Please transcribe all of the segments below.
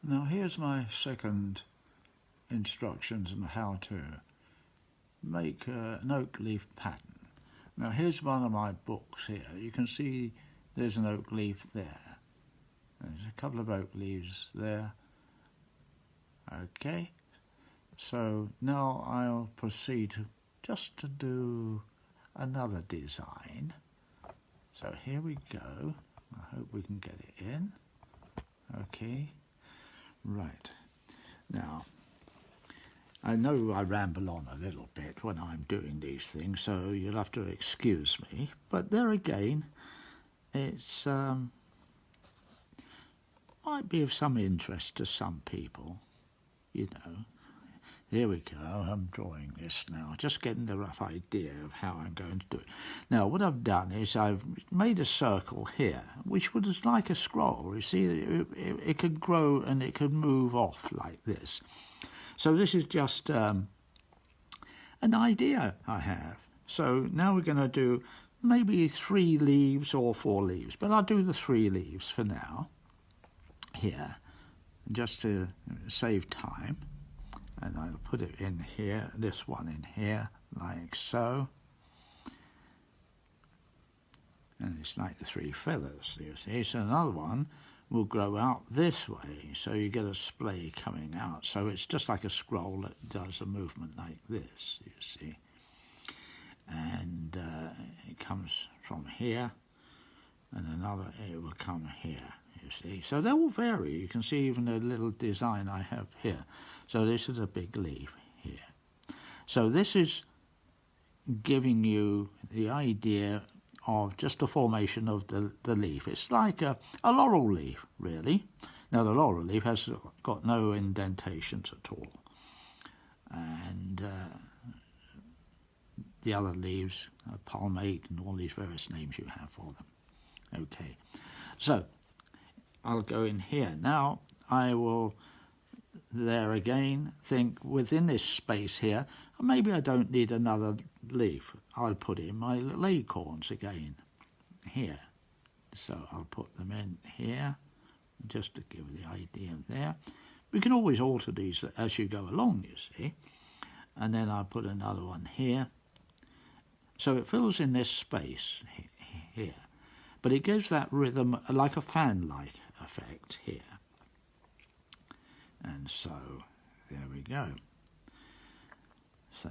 Now here's my second instructions on how to make an oak leaf pattern. Now here's one of my books here. You can see there's an oak leaf there. There's a couple of oak leaves there. Okay, so now I'll proceed just to do another design. So here we go. I hope we can get it in. Okay, right. Now, I know I ramble on a little bit when I'm doing these things, so you'll have to excuse me. But there again, it's might be of some interest to some people, you know. Here we go, I'm drawing this now, just getting the rough idea of how I'm going to do it. Now, what I've done is I've made a circle here, which was like a scroll. You see, it could grow and it could move off like this. So this is just an idea I have. So now we're going to do maybe 3 leaves or 4 leaves, but I'll do the 3 leaves for now, here, just to save time. And I'll put it in here, this one in here, like so. And it's like the 3 feathers, you see. So another one will grow out this way, so you get a splay coming out. So it's just like a scroll that does a movement like this, you see. And it comes from here, and another, it will come here, you see. So they will vary. You can see even the little design I have here. So this is a big leaf here. So this is giving you the idea of just the formation of the leaf. It's like a laurel leaf, really. Now, the laurel leaf has got no indentations at all. And the other leaves are palmate and all these various names you have for them. Okay, so I'll go in here. Now, I will, there again, think within this space here, maybe I don't need another leaf. I'll put in my little acorns again here. So I'll put them in here, just to give the idea there. We can always alter these as you go along, you see. And then I'll put another one here. So it fills in this space here. But it gives that rhythm like a fan-like effect here. And so, there we go. So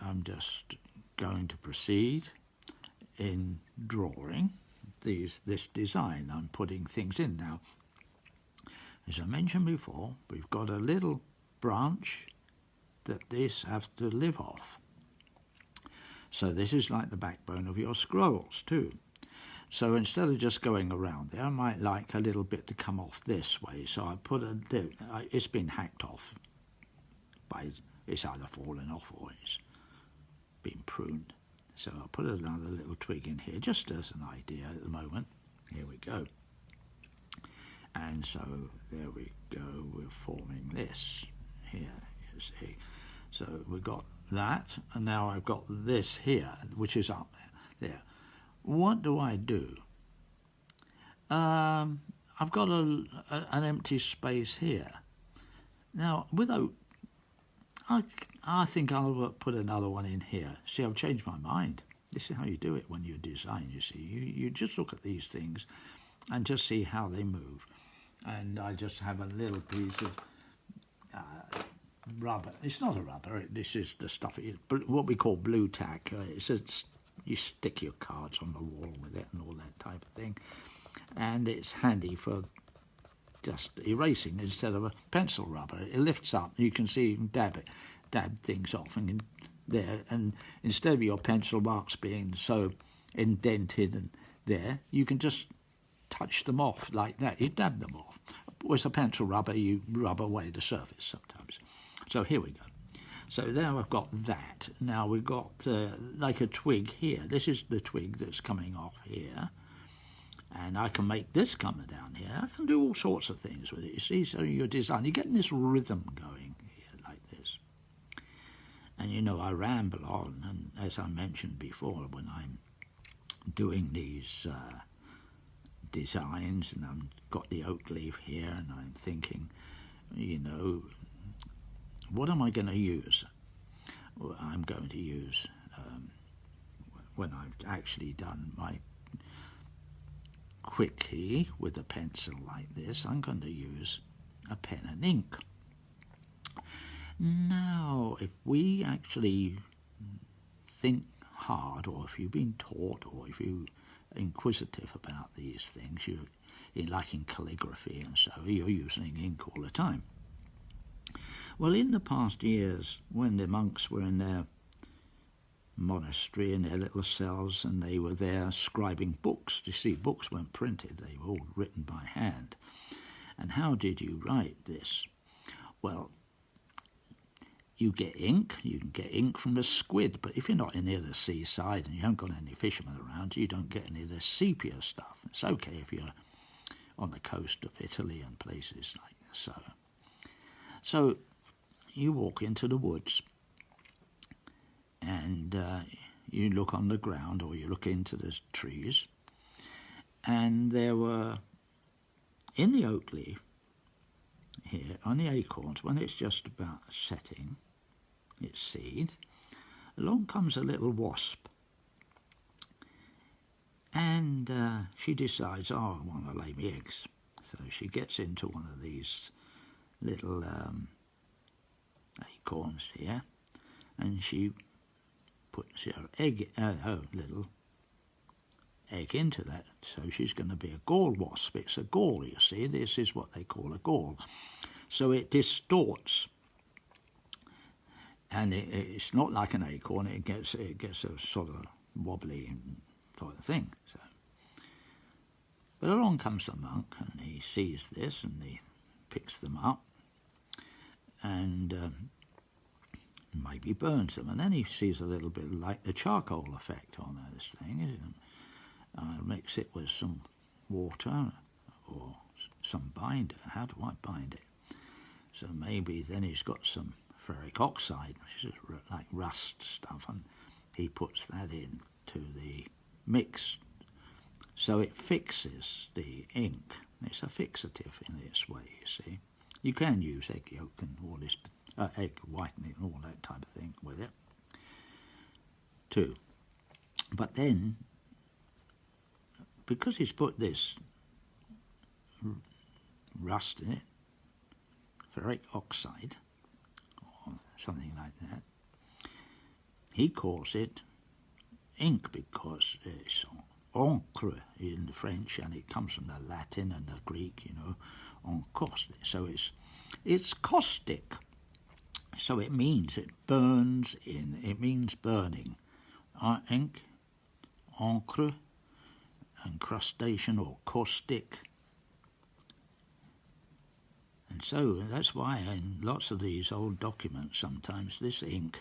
I'm just going to proceed in drawing this design. I'm putting things in now. As I mentioned before, we've got a little branch that this has to live off. So this is like the backbone of your scrolls too. So instead of just going around there, I might like a little bit to come off this way. So I put it's been hacked off. It's either fallen off or it's been pruned. So I'll put another little twig in here, just as an idea at the moment. Here we go. And so there we go, we're forming this here, you see. So we've got that, and now I've got this here, which is up there. What do I do? I've got an empty space here. Now, without, I think I'll put another one in here. See, I've changed my mind. This is how you do it when you design, you see. You just look at these things and just see how they move. And I just have a little piece of rubber. It's not a rubber, this is the stuff, what we call blue tack. You stick your cards on the wall with it and all that type of thing. And it's handy for just erasing instead of a pencil rubber. It lifts up, you can see you can dab things off and there. And instead of your pencil marks being so indented and there, you can just touch them off like that. You dab them off. With a pencil rubber, you rub away the surface sometimes. So here we go. So now I've got that. Now we've got like a twig here. This is the twig that's coming off here. And I can make this come down here. I can do all sorts of things with it, you see. So your design, you're getting this rhythm going here like this. And you know, I ramble on. And as I mentioned before, when I'm doing these designs and I've got the oak leaf here and I'm thinking, you know, what am I going to use? Well, I'm going to use, when I've actually done my quickie with a pencil like this, I'm going to use a pen and ink. Now, if we actually think hard, or if you've been taught, or if you're inquisitive about these things, like in calligraphy and so, you're using ink all the time. Well, in the past years, when the monks were in their monastery, in their little cells, and they were there scribing books, you see, books weren't printed, they were all written by hand. And how did you write this? Well, you get ink. You can get ink from the squid, but if you're not near the seaside and you haven't got any fishermen around, you don't get any of the sepia stuff. It's okay if you're on the coast of Italy and places like so. So you walk into the woods and you look on the ground, or you look into the trees, and there were, in the oak leaf here, on the acorns, when it's just about setting its seed, along comes a little wasp, and she decides, oh, I want to lay me eggs. So she gets into one of these little acorns here, and she puts her little egg into that. So she's going to be a gall wasp. It's a gall, you see. This is what they call a gall. So it distorts, and it's not like an acorn. It gets a sort of wobbly sort of thing. So, but along comes the monk, and he sees this, and he picks them up, and maybe burns them, and then he sees a little bit like the charcoal effect on this thing. Mix it with some water or some binder. How do I bind it? So maybe then he's got some ferric oxide, which is like rust stuff, and he puts that into the mix. So it fixes the ink. It's a fixative in its way, you see. You can use egg yolk and all this, egg whitening and all that type of thing with it, too. But then, because he's put this rust in it, ferric oxide, or something like that, he calls it ink because it's encre in French, and it comes from the Latin and the Greek, you know, encaustic. So it's caustic. So it means it burns in. It means burning. Ink, encre, incrustation or caustic. And so that's why in lots of these old documents sometimes this ink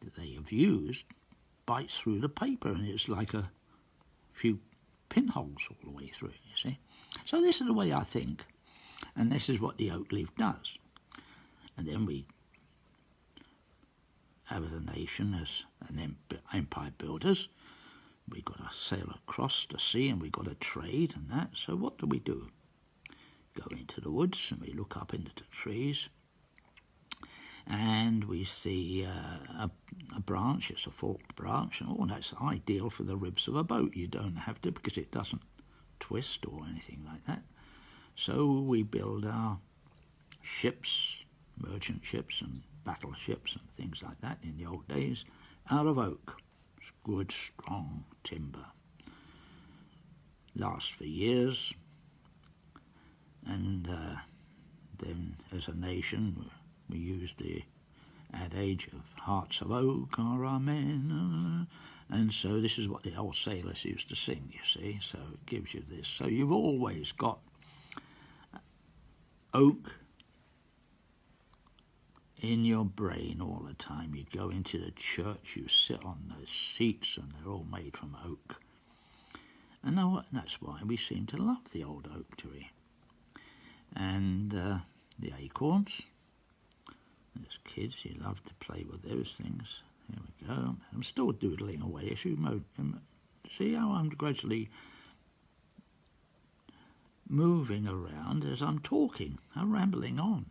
that they have used bites through the paper, and it's like a few pinholes all the way through it, you see. So this is the way I think, and this is what the oak leaf does. And then we have a nation as an empire builders. We've got to sail across the sea, and we've got to trade and that. So what do? Go into the woods, and we look up into the trees, and we see a branch. It's a forked branch, and that's ideal for the ribs of a boat. You don't have to, because it doesn't twist or anything like that. So we build our ships, merchant ships and battleships and things like that in the old days, out of oak. It's good, strong timber. Lasts for years. And then, as a nation, we use the adage of hearts of oak are our men. And so this is what the old sailors used to sing, you see. So it gives you this. So you've always got oak in your brain all the time. You go into the church, you sit on the seats, and they're all made from oak. And that's why we seem to love the old oak tree. And the acorns. As kids, you love to play with those things. Here we go. I'm still doodling away. As you see how I'm gradually moving around as I'm talking. I'm rambling on.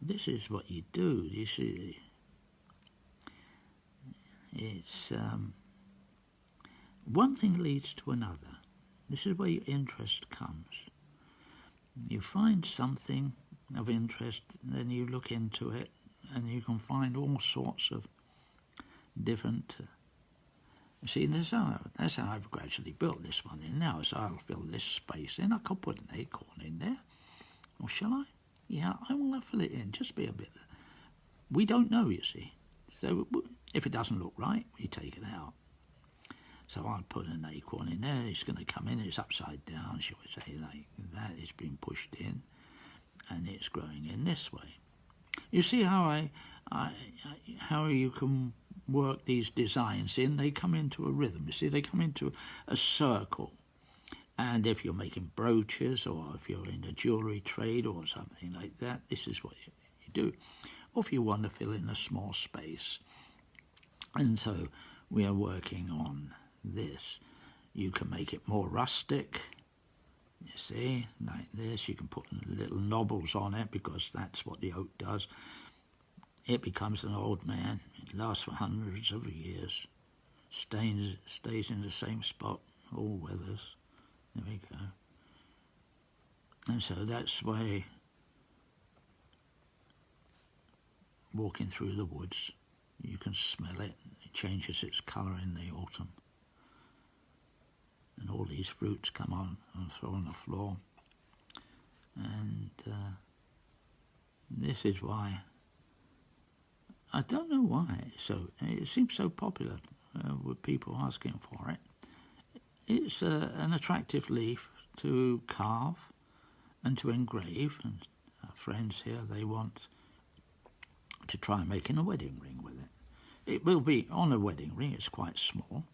This is what you do. You see, it's one thing leads to another. This is where your interest comes. You find something of interest, then you look into it, and you can find all sorts of different. See, that's how I've gradually built this one in now. So I'll fill this space in. I could put an acorn in there, or shall I? Yeah, I will fill it in. Just be a bit. We don't know, you see. So if it doesn't look right, we take it out. So I'll put an acorn in there. It's going to come in. It's upside down, shall we say, like that. It's been pushed in, and it's growing in this way. You see how how you can work these designs in? They come into a rhythm. You see, they come into a circle. And if you're making brooches, or if you're in a jewellery trade or something like that, this is what you do. Or if you want to fill in a small space. And so we are working on this. You can make it more rustic, you see, like this. You can put little knobbles on it, because that's what the oak does. It becomes an old man. It lasts for hundreds of years. Stays in the same spot, all weathers. There we go. And so that's why walking through the woods, you can smell it. It changes its colour in the autumn. And all these fruits come on and throw on the floor. And this is why, I don't know why, it seems so popular with people asking for it. It's an attractive leaf to carve and to engrave, and our friends here, they want to try making a wedding ring with it. It will be on a wedding ring. It's quite small,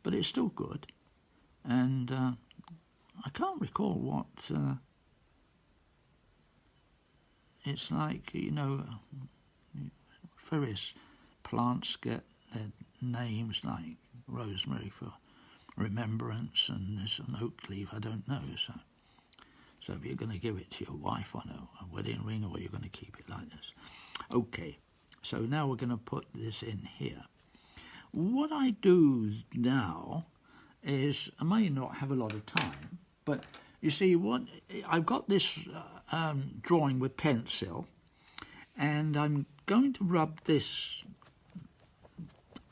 but it's still good. And I can't recall what it's like. You know, various plants get their names, like rosemary for remembrance, and there's an oak leaf, I don't know. So if you're going to give it to your wife on a wedding ring, or you're going to keep it like this. Okay, so now we're going to put this in here. What I do now is, I may not have a lot of time, but you see, I've got this drawing with pencil, and I'm going to rub this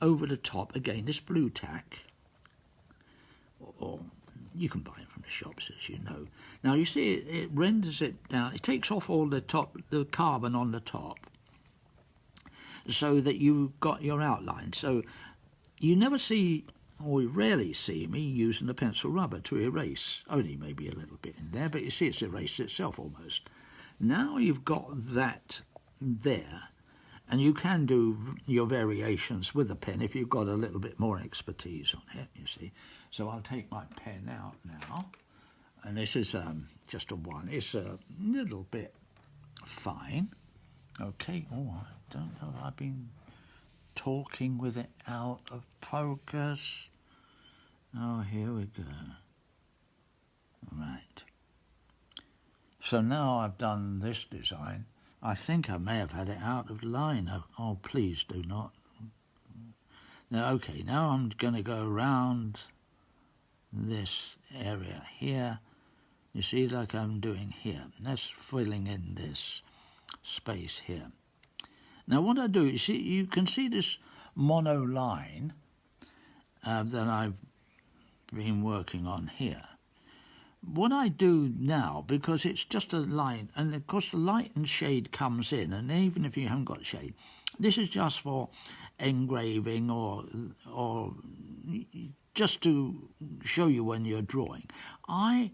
over the top again, this blue tack, or you can buy it from the shops, as you know. Now you see, it renders it down. It takes off all the carbon on the top, so that you've got your outline. So you never see, or you rarely see me using the pencil rubber to erase. Only maybe a little bit in there, but you see it's erased itself almost. Now you've got that there, and you can do your variations with a pen if you've got a little bit more expertise on it, you see. So I'll take my pen out now, and this is just a one. It's a little bit fine. Okay, oh, I don't know, I've been talking with it out of focus. Oh, here we go. Right. So now I've done this design. I think I may have had it out of line. Oh, please do not. Now, okay, now I'm going to go around this area here. You see, like I'm doing here. That's filling in this space here. Now, what I do, you can see this mono line that I've been working on here. What I do now, because it's just a line, and of course the light and shade comes in, and even if you haven't got shade, this is just for engraving or just to show you when you're drawing. I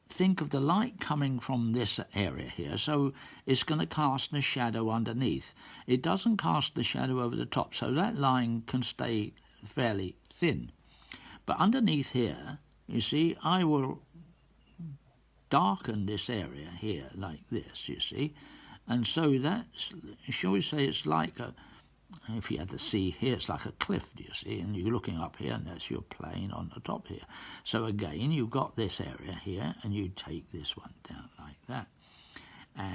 think of the light coming from this area here, so it's going to cast a shadow underneath. It doesn't cast the shadow over the top, so that line can stay fairly thin. But underneath here, you see, I will darken this area here like this, you see. And so that's, shall we say, it's like If you had the sea here, it's like a cliff, do you see? And you're looking up here, and that's your plane on the top here. So again, you've got this area here, and you take this one down like that. And